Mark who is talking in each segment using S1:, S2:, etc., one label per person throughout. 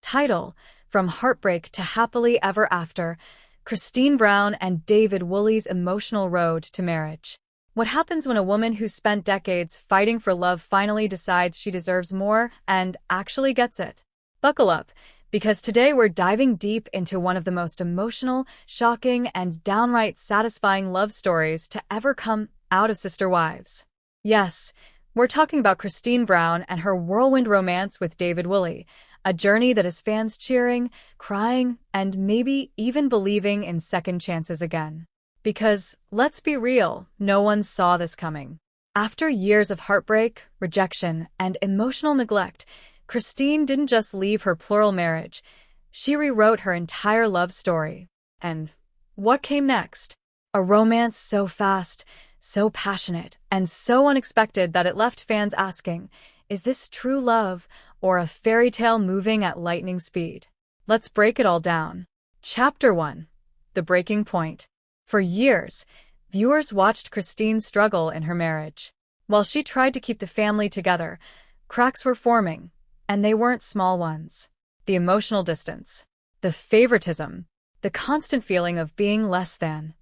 S1: Title: From Heartbreak to Happily Ever After, Christine Brown and David Woolley's Emotional Road to Marriage. What happens when a woman who spent decades fighting for love finally decides she deserves more and actually gets it? Buckle up, because today we're diving deep into one of the most emotional, shocking, and downright satisfying love stories to ever come out of Sister Wives. Yes, we're talking about Christine Brown and her whirlwind romance with David Woolley, a journey that has fans cheering, crying, and maybe even believing in second chances again. Because, let's be real, no one saw this coming. After years of heartbreak, rejection, and emotional neglect, Christine didn't just leave her plural marriage, she rewrote her entire love story. And what came next? A romance so fast, so passionate, and so unexpected that it left fans asking, is this true love or a fairy tale moving at lightning speed? Let's break it all down. Chapter 1. The Breaking Point. For years, viewers watched Christine struggle in her marriage. While she tried to keep the family together, cracks were forming, and they weren't small ones. The emotional distance, the favoritism, the constant feeling of being less than.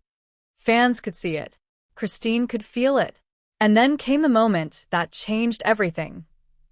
S1: Fans could see it. Christine could feel it. And then came the moment that changed everything.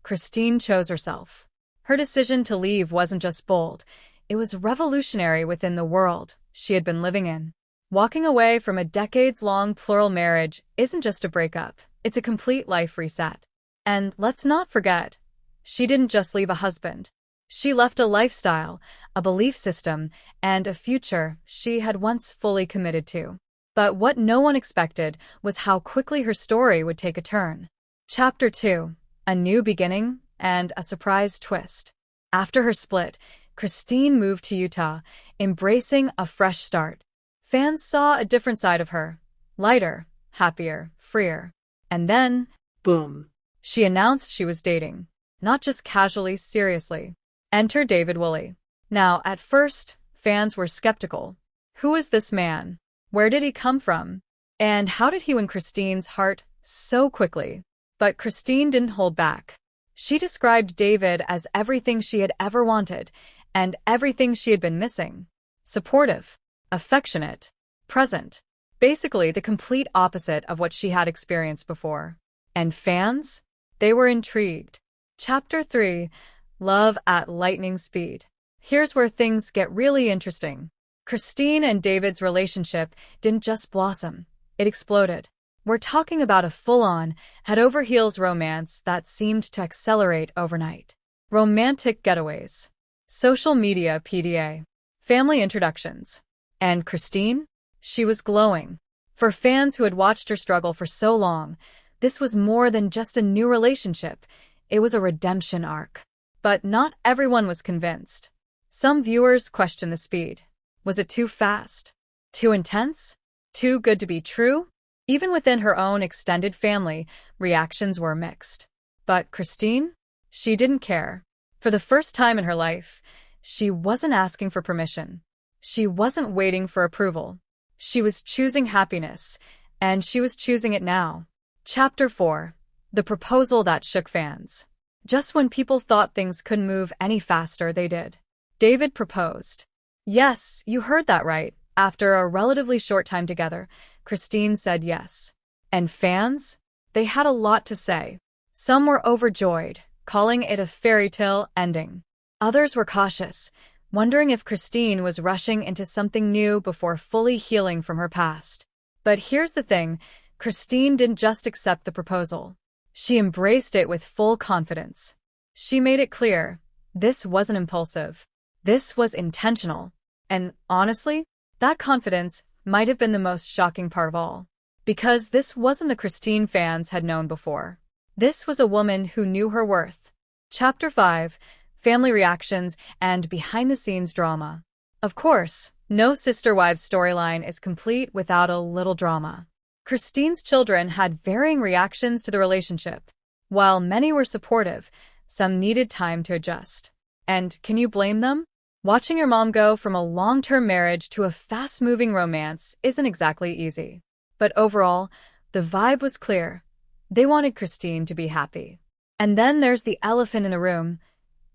S1: Christine chose herself. Her decision to leave wasn't just bold, it was revolutionary within the world she had been living in. Walking away from a decades-long plural marriage isn't just a breakup, it's a complete life reset. And let's not forget, she didn't just leave a husband. She left a lifestyle, a belief system, and a future she had once fully committed to. But what no one expected was how quickly her story would take a turn. Chapter 2. A New Beginning and a Surprise Twist. After her split, Christine moved to Utah, embracing a fresh start. Fans saw a different side of her. Lighter, happier, freer. And then, boom, she announced she was dating. Not just casually, seriously. Enter David Woolley. Now, at first, fans were skeptical. Who is this man? Where did he come from? And how did he win Christine's heart so quickly? But Christine didn't hold back. She described David as everything she had ever wanted, and everything she had been missing. Supportive, affectionate, present. Basically the complete opposite of what she had experienced before. And fans? They were intrigued. Chapter 3. Love at Lightning Speed. Here's where things get really interesting. Christine and David's relationship didn't just blossom, it exploded. We're talking about a full-on, head-over-heels romance that seemed to accelerate overnight. Romantic getaways. Social media PDA. Family introductions. And Christine? She was glowing. For fans who had watched her struggle for so long, this was more than just a new relationship. It was a redemption arc. But not everyone was convinced. Some viewers questioned the speed. Was it too fast? Too intense? Too good to be true? Even within her own extended family, reactions were mixed. But Christine? She didn't care. For the first time in her life, she wasn't asking for permission. She wasn't waiting for approval. She was choosing happiness, and she was choosing it now. Chapter 4. The Proposal That Shook Fans. Just when people thought things couldn't move any faster, they did. David proposed. Yes, you heard that right. After a relatively short time together, Christine said yes. And fans? They had a lot to say. Some were overjoyed, calling it a fairy tale ending. Others were cautious, wondering if Christine was rushing into something new before fully healing from her past. But here's the thing, Christine didn't just accept the proposal. She embraced it with full confidence. She made it clear, this wasn't impulsive. This was intentional. And honestly, that confidence might have been the most shocking part of all. Because this wasn't the Christine fans had known before. This was a woman who knew her worth. Chapter 5. Family Reactions and Behind-the-Scenes Drama. Of course, no Sister Wives storyline is complete without a little drama. Christine's children had varying reactions to the relationship. While many were supportive, some needed time to adjust. And can you blame them? Watching your mom go from a long-term marriage to a fast-moving romance isn't exactly easy. But overall, the vibe was clear. They wanted Christine to be happy. And then there's the elephant in the room,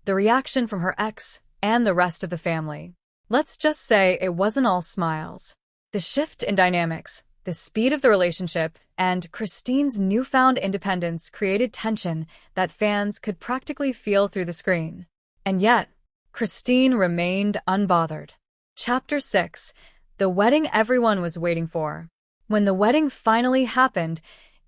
S1: the reaction from her ex, and the rest of the family. Let's just say it wasn't all smiles. The shift in dynamics, the speed of the relationship, and Christine's newfound independence created tension that fans could practically feel through the screen. And yet, Christine remained unbothered. Chapter 6. The wedding everyone was waiting for. When the wedding finally happened,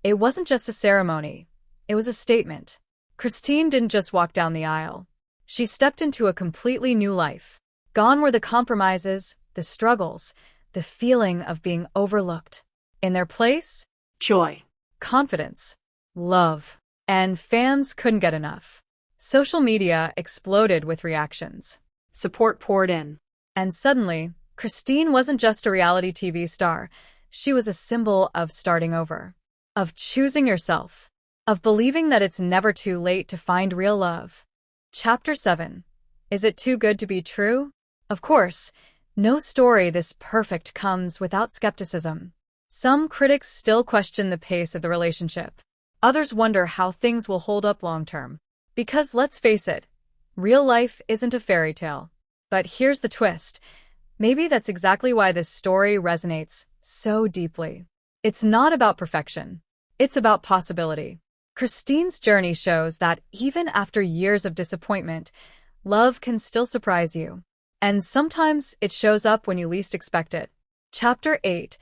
S1: it wasn't just a ceremony. It was a statement. Christine didn't just walk down the aisle. She stepped into a completely new life. Gone were the compromises, the struggles, the feeling of being overlooked. In their place,
S2: joy,
S1: confidence, love, and fans couldn't get enough. Social media exploded with reactions.
S2: support poured in.
S1: And suddenly, Christine wasn't just a reality TV star. She was a symbol of starting over, of choosing yourself, of believing that it's never too late to find real love. Chapter 7. Is it too good to be true? Of course, no story this perfect comes without skepticism. Some critics still question the pace of the relationship. Others wonder how things will hold up long-term. Because let's face it, real life isn't a fairy tale. But here's the twist. Maybe that's exactly why this story resonates so deeply. It's not about perfection. It's about possibility. Christine's journey shows that even after years of disappointment, love can still surprise you. And sometimes it shows up when you least expect it. Chapter 8.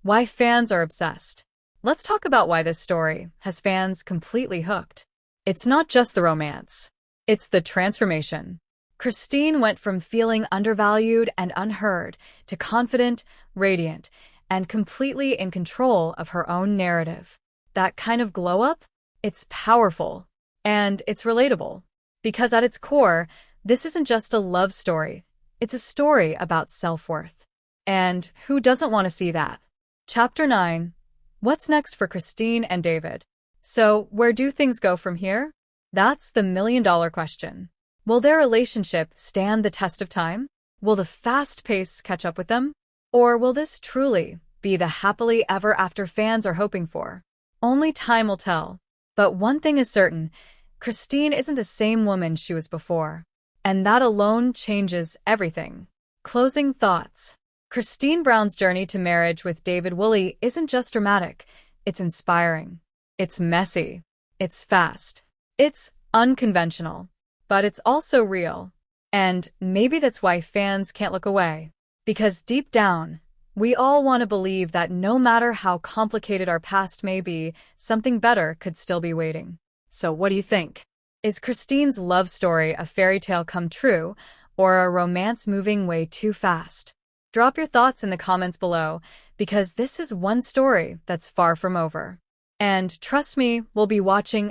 S1: Why fans are obsessed. Let's talk about why this story has fans completely hooked. It's not just the romance. It's the transformation. Christine went from feeling undervalued and unheard to confident, radiant, and completely in control of her own narrative. That kind of glow-up? It's powerful. And it's relatable. Because at its core, this isn't just a love story. It's a story about self-worth. And who doesn't want to see that? Chapter 9. What's next for Christine and David? So, where do things go from here? That's the million-dollar question. Will their relationship stand the test of time? Will the fast pace catch up with them? Or will this truly be the happily ever after fans are hoping for? Only time will tell. But one thing is certain, Christine isn't the same woman she was before. And that alone changes everything. Closing thoughts. Christine Brown's journey to marriage with David Woolley isn't just dramatic, it's inspiring. It's messy. It's fast. It's unconventional. But it's also real. And maybe that's why fans can't look away. Because deep down, we all want to believe that no matter how complicated our past may be, something better could still be waiting. So what do you think? Is Christine's love story a fairy tale come true, or a romance moving way too fast? Drop your thoughts in the comments below, because this is one story that's far from over. And trust me, we'll be watching